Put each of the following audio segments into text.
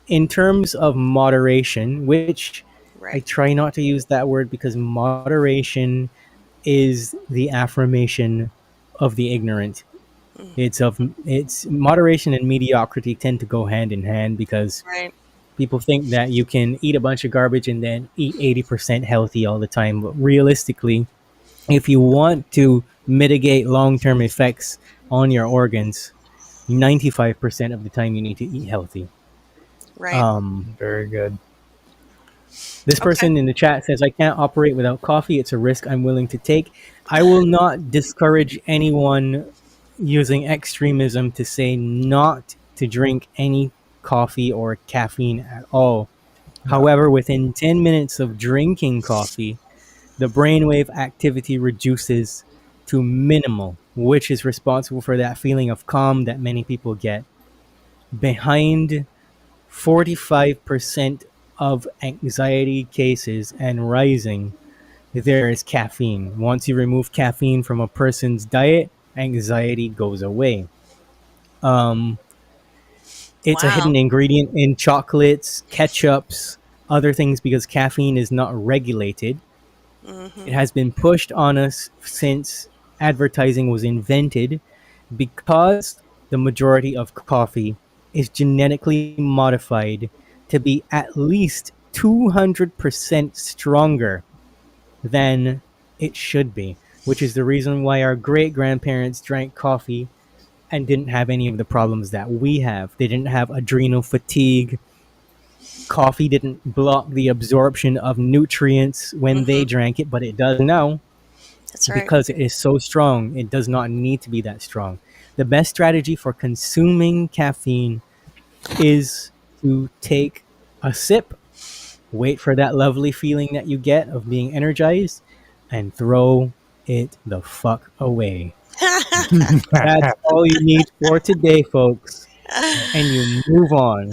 in terms of moderation, which I Right. try not to use that word because moderation is the affirmation of the ignorant. Mm, It's moderation and mediocrity tend to go hand in hand because right. people think that you can eat a bunch of garbage and then eat 80% healthy all the time. But realistically, if you want to mitigate long term effects on your organs, 95% of the time you need to eat healthy. Right. Um, Very good. this Okay. person in the chat says, I can't operate without coffee. It's a risk I'm willing to take. I will not discourage anyone using extremism to say not to drink any coffee or caffeine at all. Yeah. However, within 10 minutes of drinking coffee, the brainwave activity reduces to minimal, which is responsible for that feeling of calm that many people get. Behind 45% of anxiety cases and rising, there is caffeine. Once you remove caffeine from a person's diet, anxiety goes away. Um, it's a Wow. hidden ingredient in chocolates, ketchups, other things because caffeine is not regulated. Hmm. It has been pushed on us since advertising was invented because the majority of coffee is genetically modified to be at least 200% stronger than it should be, which is the reason why our great grandparents drank coffee and didn't have any of the problems that we have. They didn't have adrenal fatigue. Coffee didn't block the absorption of nutrients when they Hmm. drank it, but it does now That's right. because it is so strong. It does not need to be that strong. The best strategy for consuming caffeine is to take a sip, wait for that lovely feeling that you get of being energized, and throw it the fuck away. That's all you need for today, folks. And you move on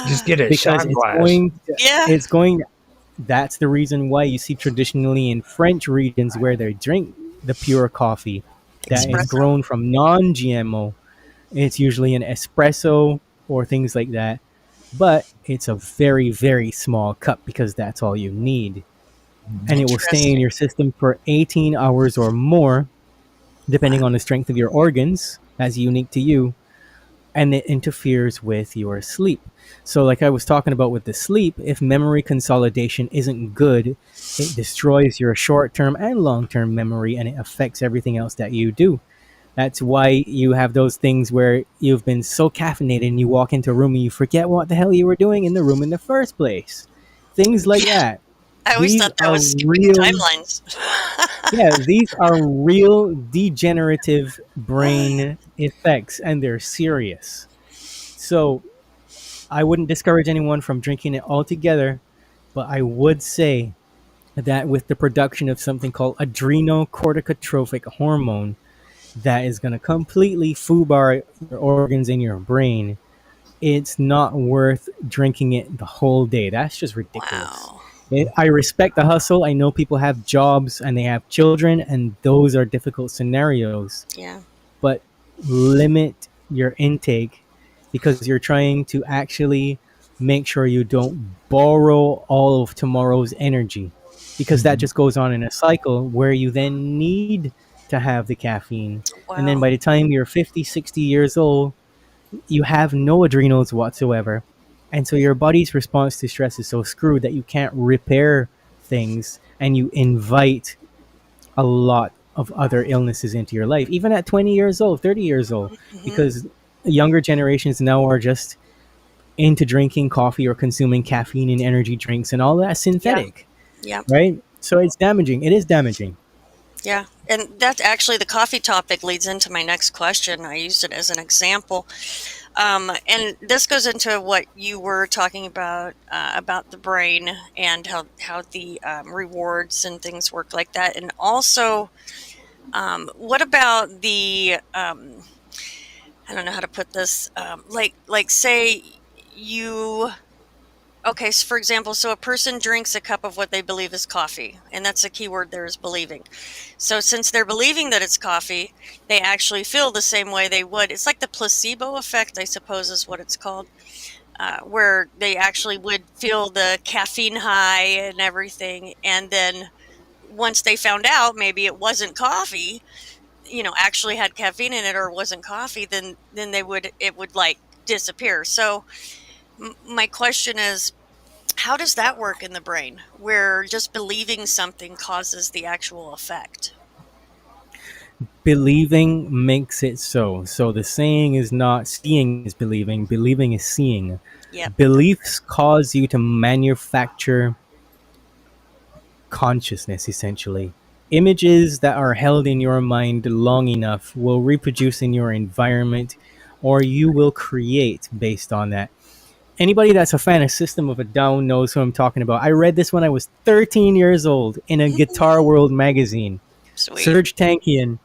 Just get a because shot glass. Yeah. it's going that's the reason why you see traditionally in French regions where they drink the pure coffee that is Espresso. grown from non-GMO. It's usually an espresso or things like that, but it's a very, very small cup because that's all you need. And it will stay in Interesting. your system for 18 hours or more, depending Wow. on the strength of your organs. That's unique to you, and it interferes with your sleep. So, like I was talking about with the sleep, if memory consolidation isn't good, it destroys your short term and long term memory and it affects everything else that you do. That's why you have those things where you've been so caffeinated and you walk into a room and you forget what the hell you were doing in the room in the first place. Things like Yeah. that. I always These thought that are was skipping real, timelines. yeah, these are real degenerative brain effects and they're serious. So I wouldn't discourage anyone from drinking it altogether, but I would say that with the production of something called adrenocorticotropic hormone that is going to completely foobar your organs in your brain, it's not worth drinking it the whole day. That's just ridiculous. Wow. I respect the hustle. I know people have jobs and they have children, and those are difficult scenarios, Yeah. but limit your intake because you're trying to actually make sure you don't borrow all of tomorrow's energy because that just goes on in a cycle where you then need to have the caffeine, and then Wow. by the time you're 50, 60 years old, you have no adrenals whatsoever, and so your body's response to stress is so screwed that you can't repair things, and you invite a lot of other illnesses into your life, even at 20 years old, 30 years old, Hmm. because younger generations now are just into drinking coffee or consuming caffeine and energy drinks and all that Yeah. synthetic, Yeah. right? So it's damaging. It is damaging. Yeah. And that actually, the coffee topic leads into my next question. I used it as an example. And this goes into what you were talking about the brain and how the rewards and things work like that. And also, what about the I don't know how to put this. Like say you okay. So for example, so a person drinks a cup of what they believe is coffee, and that's a key word there is believing. So since they're believing that it's coffee, they actually feel the same way they would. It's like the placebo effect, I suppose, is what it's called. where they actually would feel the caffeine high and everything. And then once they found out maybe it wasn't coffee, actually had caffeine in it or wasn't coffee, then it would like disappear. So my question is, how does that work in the brain where just believing something causes the actual effect? Believing makes it so. So the saying is not seeing is believing is seeing. Yep. Beliefs cause you to manufacture consciousness, essentially. Images that are held in your mind long enough will reproduce in your environment, or you will create based on that. Anybody that's a fan of System of a Down knows who I'm talking about. I read this when I was 13 years old in a Guitar World magazine. Sweet. Serge Tankian,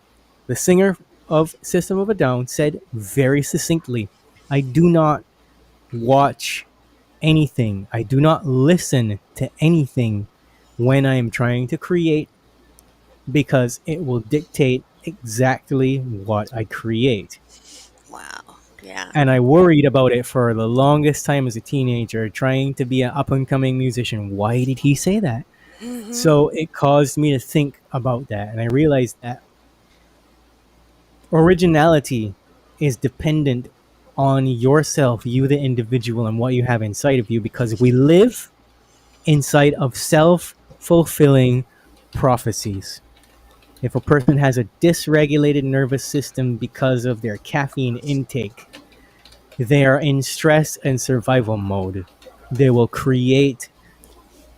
the singer of System of a Down, said very succinctly, I do not watch anything, I do not listen to anything when I am trying to create, because it will dictate exactly what I create. Wow. Yeah. And I worried about it for the longest time as a teenager, trying to be an up and coming musician. Why did he say that? Hmm. So it caused me to think about that. And I realized that originality is dependent on yourself, you, the individual, and what you have inside of you, because we live inside of self fulfilling prophecies. If a person has a dysregulated nervous system because of their caffeine intake, they are in stress and survival mode. They will create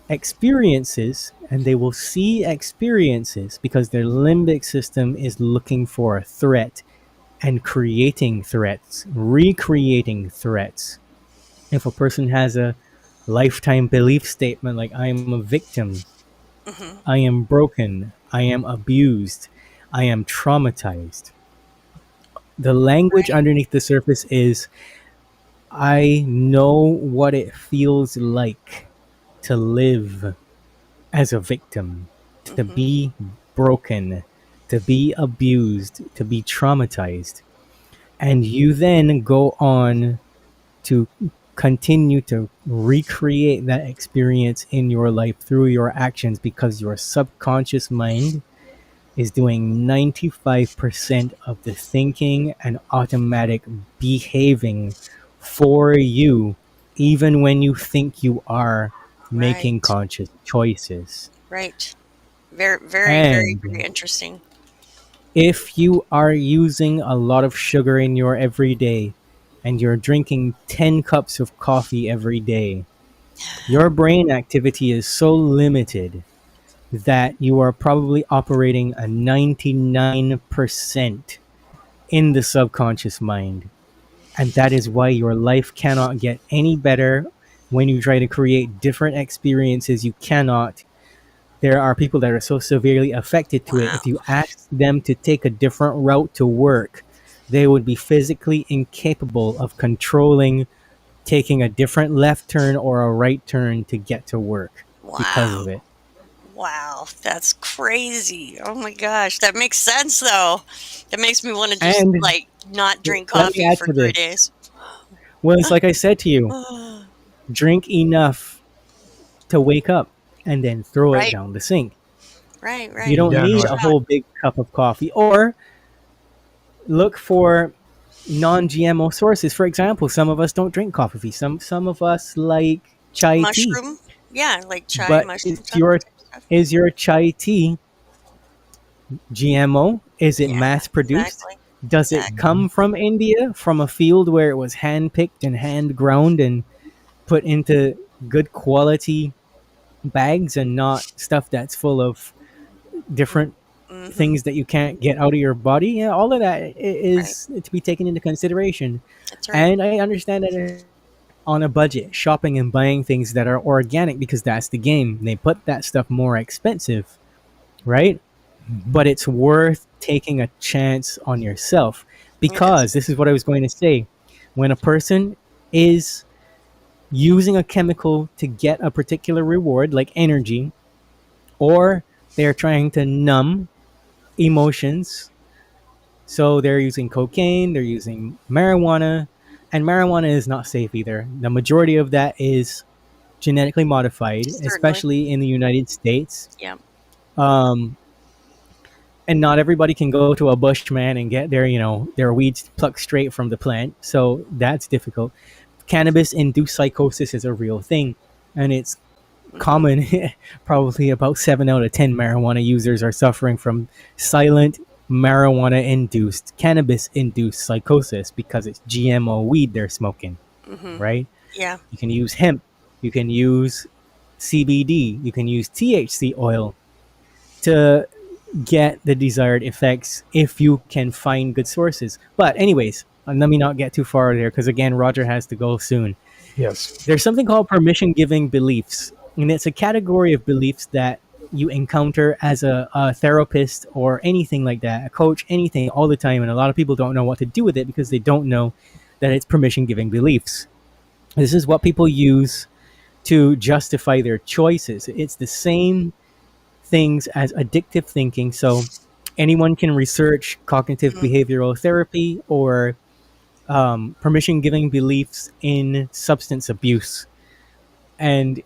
experiences and they will see experiences because their limbic system is looking for a threat and creating threats, recreating threats. If a person has a lifetime belief statement like, I am a victim, Hmm. I am broken, I am abused, I am traumatized, the language Right. underneath the surface is, I know what it feels like to live as a victim, to Hmm. be broken, to be abused, to be traumatized. And you then go on to continue to recreate that experience in your life through your actions because your subconscious mind is doing 95% of the thinking and automatic behaving for you, even when you think you are making Right. conscious choices. Right. Very, very, very, very And interesting. if you are using a lot of sugar in your everyday and you're drinking 10 cups of coffee every day, your brain activity is so limited that you are probably operating a 99% in the subconscious mind. And that is why your life cannot get any better when you try to create different experiences. You cannot. There are people that are so severely affected to it. Wow. If you ask them to take a different route to work, they would be physically incapable of controlling taking a different left turn or a right turn to get to work because Wow. of it. Wow. That's crazy. Oh my gosh. That makes sense though. That makes me want to just And like not drink let me coffee add for to 3 days. this. Well, it's like I said to you, drink enough to wake up and then throw it Right. down the sink. Right. You Right. don't Yeah, need no, Finish a it out. whole big cup of coffee. Or look for non-GMO sources. For example, some of us don't drink coffee. Some of us like chai tea. Mushroom. Yeah. Like chai, But mushroom type stuff. is your chai tea GMO? Is it Yeah. mass produced? Exactly. Does it Exactly. come from India, from a field where it was hand picked and hand ground and put into good quality bags and not stuff that's full of different Mm-hmm. things that you can't get out of your body? Yeah, all of that Right. is to be taken into consideration. That's right. And I understand that on a budget, shopping and buying things that are organic because that's the game. They put that stuff more expensive, right? But it's worth taking a chance on yourself, It is. because this is what I was going to say. When a person is using a chemical to get a particular reward, like energy, or they're trying to numb emotions, so they're using cocaine, they're using marijuana, And marijuana is not safe either. The majority of that is genetically modified, Certainly. especially in the United States. Yeah. Um, and not everybody can go to a bushman and get their weeds plucked straight from the plant. So that's difficult. Cannabis induced psychosis is a real thing, and it's Hmm. common. Probably about 7 out of 10 marijuana users are suffering from silent marijuana induced, cannabis induced psychosis because it's GMO weed they're smoking, Hmm. right? Yeah. You can use hemp, you can use CBD, you can use THC oil to get the desired effects if you can find good sources. But, anyways, let me not get too far there because, again, Roger has to go soon. Yes. There's something called permission giving beliefs, and it's a category of beliefs that you encounter as a therapist or anything like that, a coach, anything, all the time. And a lot of people don't know what to do with it because they don't know that it's permission giving beliefs. This is what people use to justify their choices. It's the same things as addictive thinking. So anyone can research cognitive Hmm. behavioral therapy or permission giving beliefs in substance abuse, and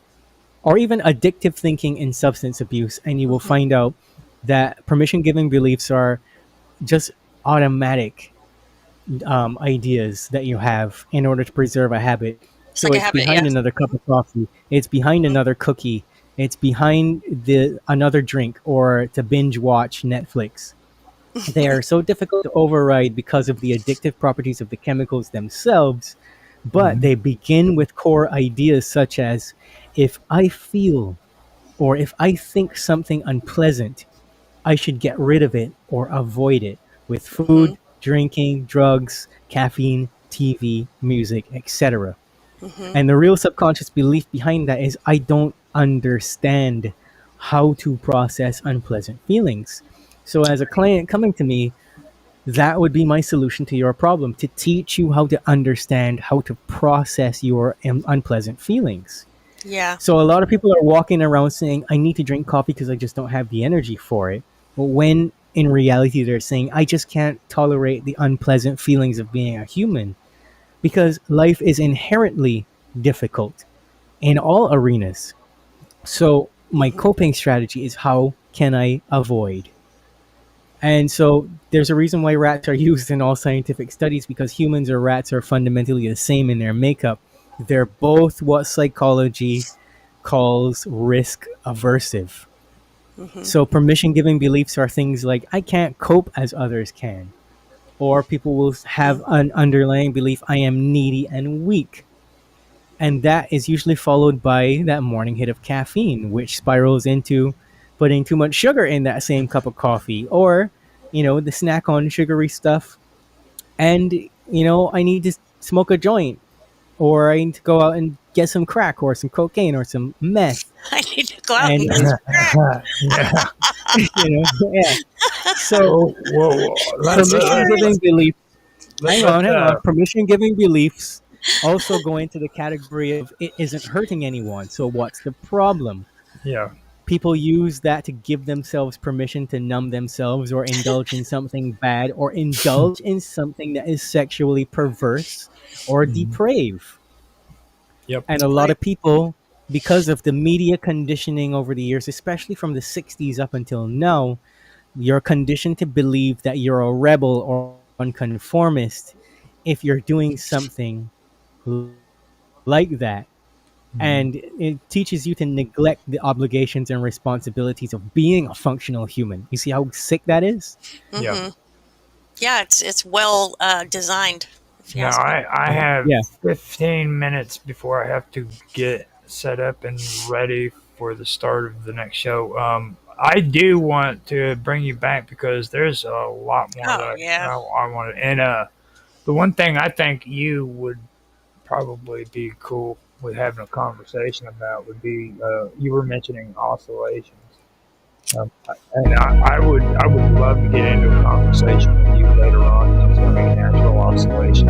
or even addictive thinking in substance abuse, and you will Hmm. find out that permission giving beliefs are just automatic ideas that you have in order to preserve a habit. It's So like a it's habit. behind Yes. another cup of coffee, it's behind Hmm. another cookie, it's behind the another drink, or to binge watch Netflix. They are so difficult to override because of the addictive properties of the chemicals themselves, but Hmm. they begin with core ideas such as, if I feel or if I think something unpleasant, I should get rid of it or avoid it with Hmm. food, drinking, drugs, caffeine, TV, music, etc. Hmm. And the real subconscious belief behind that is, I don't understand how to process unpleasant feelings. So, as a client coming to me, that would be my solution to your problem, to teach you how to understand how to process your unpleasant feelings. Yeah. So a lot of people are walking around saying, I need to drink coffee because I just don't have the energy for it. But when in reality, they're saying, I just can't tolerate the unpleasant feelings of being a human, because life is inherently difficult in all arenas. So my Hmm. coping strategy is, how can I avoid? And so there's a reason why rats are used in all scientific studies, because humans or rats are fundamentally the same in their makeup. They're both what psychology calls risk aversive. Hmm. So permission giving beliefs are things like, I can't cope as others can. Or people will have an underlying belief, I am needy and weak. And that is usually followed by that morning hit of caffeine, which spirals into putting too much sugar in that same cup of coffee, or, the snack on sugary stuff. And, I need to smoke a joint, or I need to go out and get some crack or some cocaine or some meth. I need to go out And, and get some crack. Yeah. yeah. So Well, permission giving beliefs, hang let on, hang on. Permission giving beliefs also go into the category of, it isn't hurting anyone. So what's the problem? yeah. People use that to give themselves permission to numb themselves or indulge in something bad or indulge in something that is sexually perverse or Mhm. depraved. Yep. And a lot Right. of people, because of the media conditioning over the years, especially from the 60s up until now, you're conditioned to believe that you're a rebel or nonconformist if you're doing something like that. Mhm. And it teaches you to neglect the obligations and responsibilities of being a functional human. You see how sick that is? Yeah. Hmm. Yeah, it's well designed, if you Now ask me. I have Yeah. 15 minutes before I have to get set up and ready for the start of the next show. I do want to bring you back because there's a lot more Oh that yeah. I want to. And the one thing I think you would probably be cool with having a conversation about would be you were mentioning oscillations. And I would love to get into a conversation with you later on concerning natural oscillation.